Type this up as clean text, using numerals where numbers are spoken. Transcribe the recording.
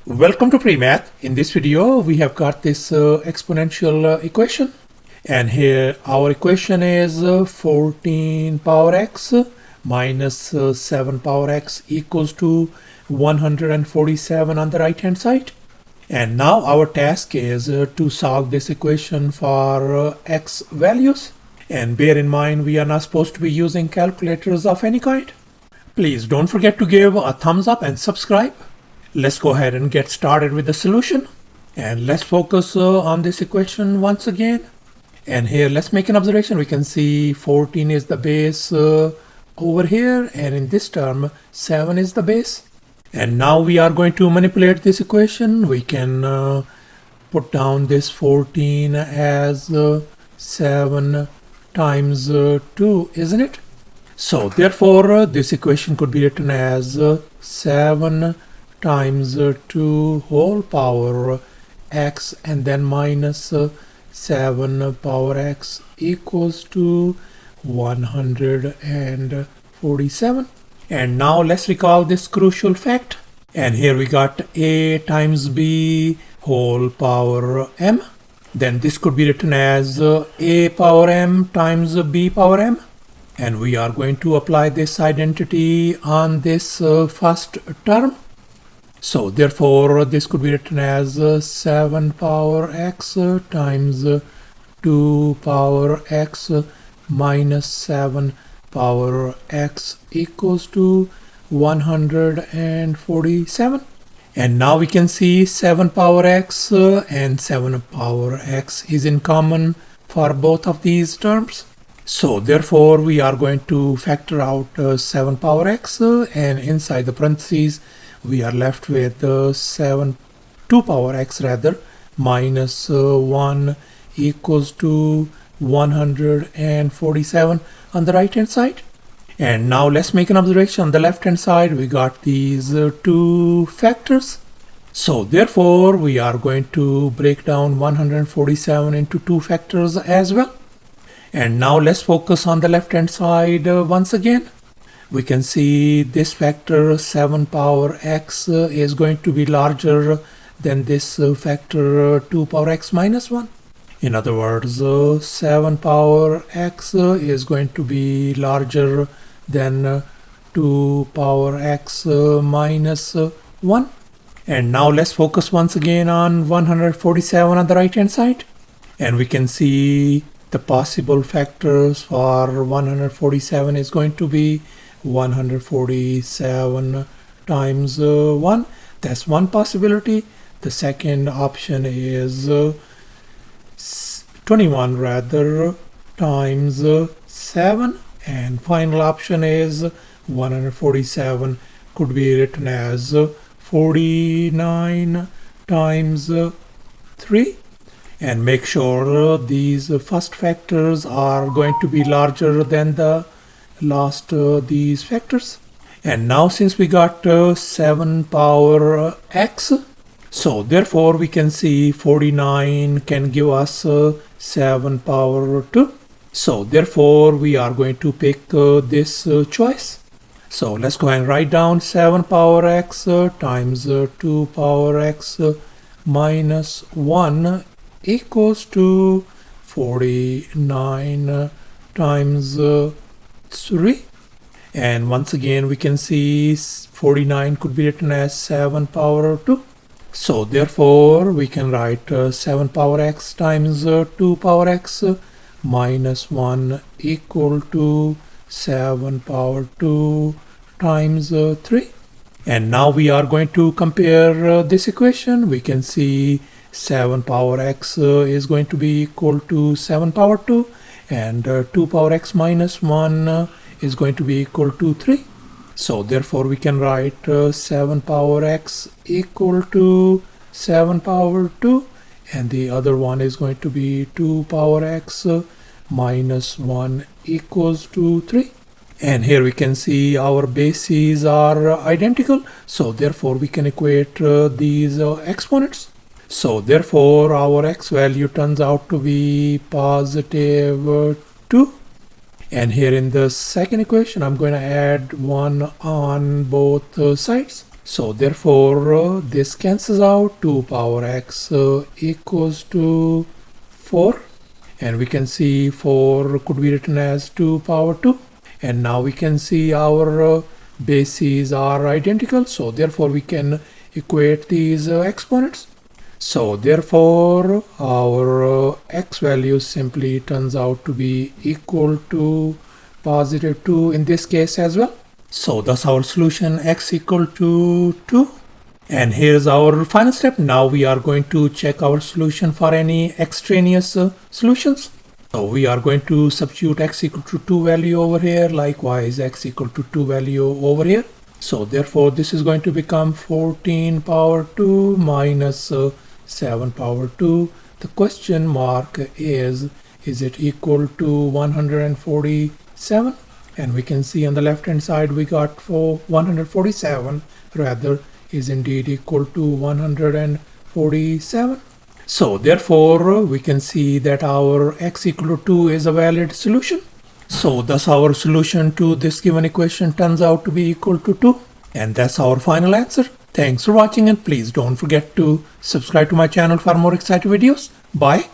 Welcome to PreMath. In this video, we have got this exponential equation. And here our equation is 14 power x minus 7 power x equals to 147 on the right hand side. And now our task is to solve this equation for x values. And bear in mind, we are not supposed to be using calculators of any kind. Please don't forget to give a thumbs up and subscribe. Let's go ahead and get started with the solution. And let's focus on this equation once again. And here, let's make an observation. We can see 14 is the base over here. And in this term, 7 is the base. And now we are going to manipulate this equation. We can put down this 14 as 7 times 2, isn't it? So therefore, this equation could be written as 7 times 2 whole power x and then minus 7 power x equals to 147. And now let's recall this crucial fact. And here we got a times b whole power m. Then this could be written as a power m times b power m. And we are going to apply this identity on this first term. So therefore, this could be written as 7 power x times 2 power x minus 7 power x equals to 147. And now we can see 7 power x and 7 power x is in common for both of these terms. So therefore, we are going to factor out 7 power x and inside the parentheses, we are left with 2 power x rather minus 1 equals to 147 on the right hand side. And now let's make an observation. On the left hand side, we got these two factors. So therefore, we are going to break down 147 into two factors as well. And now let's focus on the left hand side once again. We can see this factor 7 power x is going to be larger than this factor 2 power x minus 1. In other words, 7 power x is going to be larger than 2 power x minus 1. And now let's focus once again on 147 on the right hand side. And we can see the possible factors for 147 is going to be 147 times 1. That's one possibility. The second option is 21 rather times 7. And final option is 147 could be written as 49 times 3. And make sure these first factors are going to be larger than the last these factors. And now since we got 7 power x, so therefore we can see 49 can give us 7 power 2. So therefore we are going to pick this choice. So let's go and write down 7 power x times 2 power x minus 1 equals to 49 times 3. And once again we can see 49 could be written as 7 power 2. So therefore we can write 7 power x times 2 power x minus 1 equal to 7 power 2 times 3. And now we are going to compare this equation. We can see 7 power x is going to be equal to 7 power 2 and 2 power x minus 1 is going to be equal to 3. So therefore we can write 7 power x equal to 7 power 2 and the other one is going to be 2 power x minus 1 equals to 3. And here we can see our bases are identical. So therefore we can equate these exponents. So therefore our x value turns out to be positive 2. And here in the second equation, I'm going to add 1 on both sides. So therefore this cancels out. 2 power x equals to 4, and we can see 4 could be written as 2 power 2, and now we can see our bases are identical, so therefore we can equate these exponents. So therefore our x value simply turns out to be equal to positive 2 in this case as well. So thus our solution x equal to 2. And here's our final step. Now we are going to check our solution for any extraneous solutions. So we are going to substitute x equal to 2 value over here, likewise x equal to 2 value over here. So therefore this is going to become 14 power 2 minus 7 power 2. The question mark is it equal to 147? And we can see on the left hand side we got for 147 rather is indeed equal to 147. So therefore we can see that our x equal to 2 is a valid solution. So thus our solution to this given equation turns out to be equal to 2. And that's our final answer. Thanks for watching, and please don't forget to subscribe to my channel for more exciting videos. Bye.